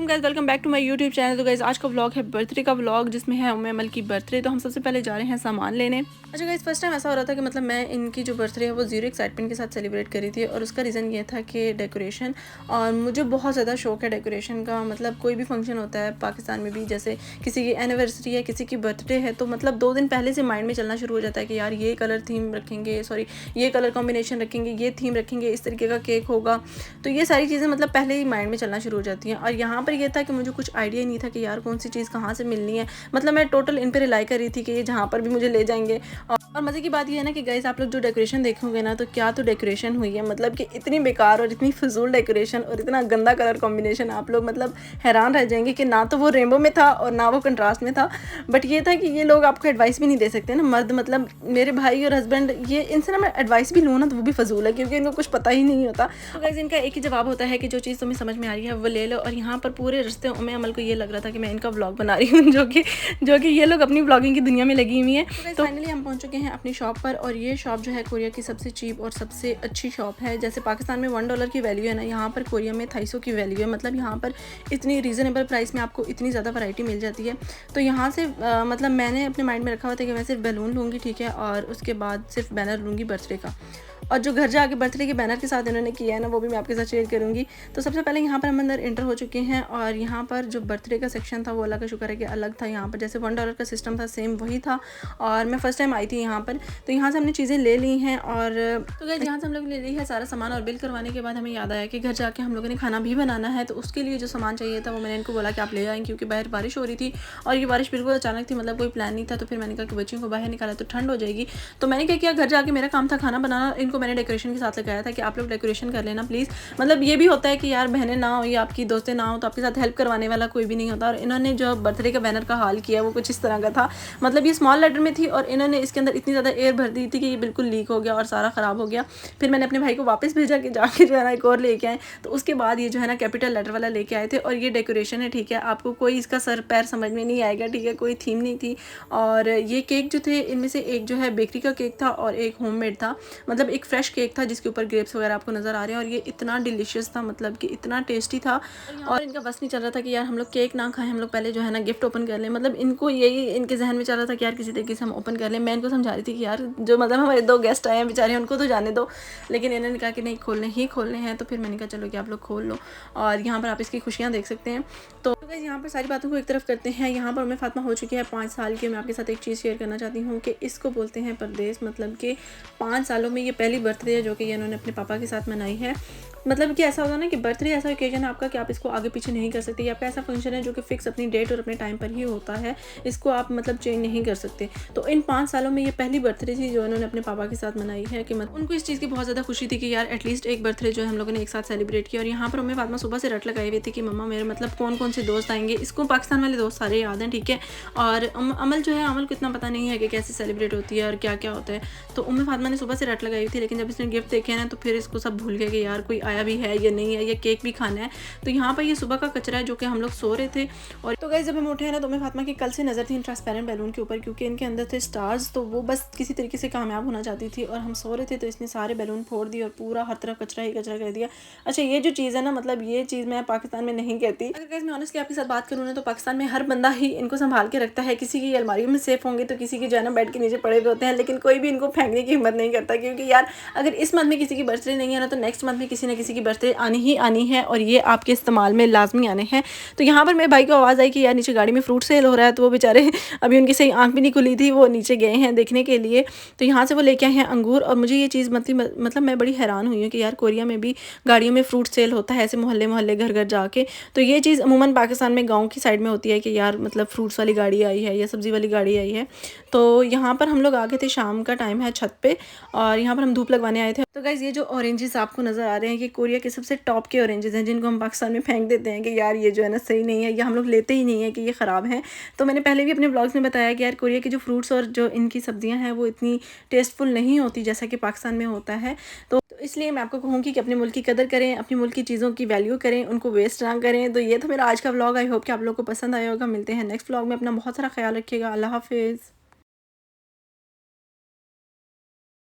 Guys, welcome back to my YouTube channel. तो guys आज का व्लॉग है बर्थडे का व्लॉग, जिसमें है उम्मे अमल की बर्थडे। तो हम सबसे पहले जा रहे हैं सामान लेने। अच्छा गाइस, फर्स्ट टाइम ऐसा हो रहा था कि मतलब मैं इनकी जो बर्थडे है वो ज़ीरो एक्साइटमेंट के साथ सेलिब्रेट करी थी। और उसका रीज़न ये था कि डेकोरेशन, और मुझे बहुत ज़्यादा शौक है डेकोरेशन का। मतलब कोई भी फंक्शन होता है पाकिस्तान में भी, जैसे किसी की एनिवर्सरी है, किसी की बर्थडे है, तो मतलब 2 दिन पहले से माइंड में चलना शुरू हो जाता है कि यार ये कलर थीम रखेंगे, सॉरी ये कलर कॉम्बिनेशन रखेंगे, ये थीम रखेंगे, इस तरीके का केक होगा। तो ये सारी चीज़ें मतलब पहले ही माइंड में चलना शुरू हो जाती हैं। और यहाँ पर ये था कि मुझे कुछ आइडिया नहीं था कि यार कौन सी चीज़ कहाँ से मिलनी है। मतलब मैं टोटल इन पे रिलाई कर रही थी कि ये जहाँ पर भी मुझे ले जाएंगे। और मज़े की बात ये है ना कि गाइस, आप लोग जो डेकोरेशन देखोगे ना, तो क्या तो डेकोरेशन हुई है। मतलब कि इतनी बेकार और इतनी फजूल डेकोरेशन और इतना गंदा कलर कॉम्बिनेशन, आप लोग मतलब हैरान रह जाएंगे कि ना तो वो रेनबो में था और ना वो कंट्रास्ट में था। बट ये था कि ये लोग आपको एडवाइस भी नहीं दे सकते ना, मर्द मतलब मेरे भाई और हस्बैंड, ये इनसे ना मैं एडवाइस भी लूँ ना तो वो भी फजूल है, क्योंकि इनको कुछ पता ही नहीं होता। तो गाइस, इनका एक ही जवाब होता है कि जो चीज़ तुम्हें समझ में आ रही है वो ले लो। और यहाँ पर पूरे रिश्ते उम्मे अमल को ये लग रहा था कि मैं इनका व्लॉग बना रही हूँ, जो कि ये लोग अपनी व्लॉगिंग की दुनिया में लगी हुई है। तो फाइनली हम पहुँच चुके हैं अपनी शॉप पर। और ये शॉप जो है कोरिया की सबसे चीप और सबसे अच्छी शॉप है। जैसे पाकिस्तान में $1 की वैल्यू है ना, यहाँ पर कोरिया में 250 की वैल्यू है। मतलब यहाँ पर इतनी रीज़नेबल प्राइस में आपको इतनी ज़्यादा वैरायटी मिल जाती है। तो यहाँ से मतलब मैंने अपने माइंड में रखा हुआ था कि मैं सिर्फ बैलून लूँगी, ठीक है, और उसके बाद सिर्फ बैनर लूँगी बर्थडे का। और जो घर जाके बर्थडे के बैनर के साथ इन्होंने किया है ना, वो भी मैं आपके साथ शेयर करूँगी। तो सबसे पहले यहाँ पर हम अंदर एंटर हो चुके हैं। और यहाँ पर जो बर्थडे का सेक्शन था वो अल्लाह का शुक्र है कि अलग था। यहाँ पर जैसे $1 का सिस्टम था, सेम वही था। और मैं फ़र्स्ट टाइम आई थी यहाँ पर, तो यहाँ से हमने चीज़ें ले ली हैं। और तो गाइस, यहाँ से हम लोग ले ली है सारा सामान। और बिल करवाने के बाद हमें याद आया कि घर जाके हम लोगों ने खाना भी बनाना है। तो उसके लिए जो सामान चाहिए था वो मैंने इनको बोला कि आप ले आएँ, क्योंकि बाहर बारिश हो रही थी। और ये बारिश बिल्कुल अचानक थी, मतलब कोई प्लान नहीं था। तो फिर मैंने कहा कि बच्चियों को बाहर निकाला तो ठंड हो जाएगी। तो मैंने क्या किया, घर जाके मेरा काम था खाना बनाना। इनको मैंने डेकोरेशन के साथ लगाया था कि आप लोग डेकोरेशन कर लेना प्लीज़। मतलब ये भी होता है कि यार बहनें ना हो या आपकी दोस्तें ना हो तो आपके साथ हेल्प करवाने वाला कोई भी नहीं होता। और इन्होंने जो बर्थडे का बैनर का हाल किया वो कुछ इस तरह का था। मतलब ये स्मॉल लेटर में थी और इन्होंने इसके अंदर इतनी ज़्यादा एयर भर दी थी कि ये बिल्कुल लीक हो गया और सारा ख़राब हो गया। फिर मैंने अपने भाई को वापस भेजा कि जाके जो है ना एक और लेके आए। तो उसके बाद ये जो है ना कैपिटल लेटर वाला लेके आए थे। और ये डेकोरेशन है, ठीक है, आपको कोई इसका सर पैर समझ में नहीं आएगा, ठीक है, कोई थीम नहीं थी। और ये केक जो थे, इनमें से एक जो है बेकरी का केक था और एक होममेड था। मतलब एक फ्रेश केक था जिसके ऊपर ग्रेप्स वगैरह आपको नज़र आ रहे हैं। और ये इतना डिलीशियस था, मतलब कि इतना टेस्टी था। और इनका बस नहीं चल रहा था कि यार हम लोग केक ना खाएं, हम लोग पहले जो है ना गिफ्ट ओपन कर लें। मतलब इनको यही इनके जहन में चल रहा था कि यार किसी तरीके से हम ओपन कर लें। मैं इनको समझा रही थी कि यार जो मतलब हमारे 2 गेस्ट आए हैं बेचारे, उनको तो जाने दो। लेकिन इन्होंने कहा कि नहीं, खोलने हैं। तो फिर मैंने कहा चलो कि आप लोग खोल लो। और यहाँ पर आप इसकी खुशियाँ देख सकते हैं। तो गाइस, यहाँ पर सारी बातों को एक तरफ करते हैं। यहाँ पर उम्मे फातिमा हो चुकी है 5 साल की। मैं आपके साथ एक चीज़ शेयर करना चाहती हूँ कि इसको बोलते हैं परदेश। मतलब कि 5 सालों में ये पहली बर्थडे है जो कि इन्होंने अपने पापा के साथ मनाई है। मतलब कि ऐसा होता है ना कि बर्थडे ऐसा ओकेजन है आपका कि आप इसको आगे पीछे नहीं कर सकते। ये आपका ऐसा फंक्शन है जो कि फिक्स अपनी डेट और अपने टाइम पर ही होता है। इसको आप मतलब चेंज नहीं कर सकते। तो इन 5 सालों में ये पहली बर्थडे थी जो इन्होंने अपने पापा के साथ मनाई है। कि मतलब उनको इस चीज़ की बहुत ज़्यादा खुशी थी कि यार एटलीस्ट एक बर्थडे जो है हम लोगों ने एक साथ सेलिब्रेट किया। और यहाँ पर उम्मे फातिमा सुबह से रट लगाई हुई थी कि मम्मा मेरे मतलब कौन कौन से दोस्त आएंगे। इसको पाकिस्तान वाले दोस्त सारे याद हैं, ठीक है। और अमल जो है, अमल को इतना पता नहीं है कि कैसे सेलिब्रेट होती है और क्या क्या होता है। तो उम्मे फातिमा ने सुबह से रट लगाई थी, लेकिन जब इसने गिफ्ट देखे ना तो फिर इसको सब भूल गए कि यार कोई आया भी है या नहीं है, ये केक भी खाना है। तो यहाँ पर ये सुबह का कचरा है जो कि हम लोग सो रहे थे। और तो गाइस, जब हम उठे हैं ना तो उम्मे फातिमा की कल से नज़र थी ट्रांसपेरेंट बैलून के ऊपर, क्योंकि इनके अंदर थे स्टार्स। तो वो बस किसी तरीके से कामयाब होना चाहती थी। और हम सो रहे थे तो इसने सारे बैलून फोड़ दिए और पूरा हर तरफ कचरा ही कचरा कर दिया। अच्छा, ये जो चीज़ है ना, मतलब ये चीज़ मैं पाकिस्तान में नहीं कहती। अगर गाइस मैं ऑनेस्टली आपके साथ बात करूँ ना, तो पाकिस्तान में हर बंदा ही इनको संभाल के रखता है। किसी की अलमारी में सेफ होंगे तो किसी के जो है ना बेड के नीचे पड़े हुए होते हैं। लेकिन कोई भी इनको फेंकने की हिम्मत नहीं करता, क्योंकि यार अगर इस मंथ में किसी की बर्थडे नहीं है ना, तो नेक्स्ट मंथ में किसी न किसी की बर्थडे आनी ही आनी है। और ये आपके इस्तेमाल में लाजमी आने हैं। तो यहाँ पर मेरे भाई को आवाज़ आई कि यार नीचे गाड़ी में फ्रूट सेल हो रहा है। तो वो बेचारे अभी उनकी सही आँख भी नहीं खुली थी, वो नीचे गए हैं देखने के लिए। तो यहाँ से वो लेके आए हैं अंगूर। और मुझे ये चीज़ मतलब मैं बड़ी हैरान हुई हूँ कि यार कोरिया में भी गाड़ियों में फ्रूट सेल होता है, ऐसे मोहल्ले मोहल्ले घर घर जाके। तो ये चीज़ अमूमन पाकिस्तान में गाँव की साइड में होती है कि यार मतलब फ्रूट्स वाली गाड़ी आई है या सब्ज़ी वाली गाड़ी आई है। तो यहाँ पर हम लोग आ गए थे, शाम का टाइम है, छत पे। और यहाँ पर हम धूप लगवाने आए थे। तो गाइस, ये जो ऑरेंजेस आपको नज़र आ रहे हैं, ये कोरिया के सबसे टॉप के ऑरेंजेस हैं, जिनको हम पाकिस्तान में फेंक देते हैं कि यार ये जो है ना सही नहीं है, ये हम लोग लेते ही नहीं है कि ये ख़राब है। तो मैंने पहले भी अपने व्लॉग्स में बताया कि यार कोरिया के जो फ्रूट्स और जो इनकी सब्जियां हैं वो इतनी टेस्टफुल नहीं होती जैसा कि पाकिस्तान में होता है। तो इसलिए मैं आपको कहूँगी कि अपने मुल्क की कदर करें, अपनी मुल्क की चीज़ों की वैल्यू करें, उनको वेस्ट ना करें। तो ये था मेरा आज का व्लॉग। आई होप कि आप लोगों को पसंद आया होगा। मिलते हैं नेक्स्ट व्लॉग में। अपना बहुत सारा ख्याल रखिएगा। अल्लाह हाफिज़।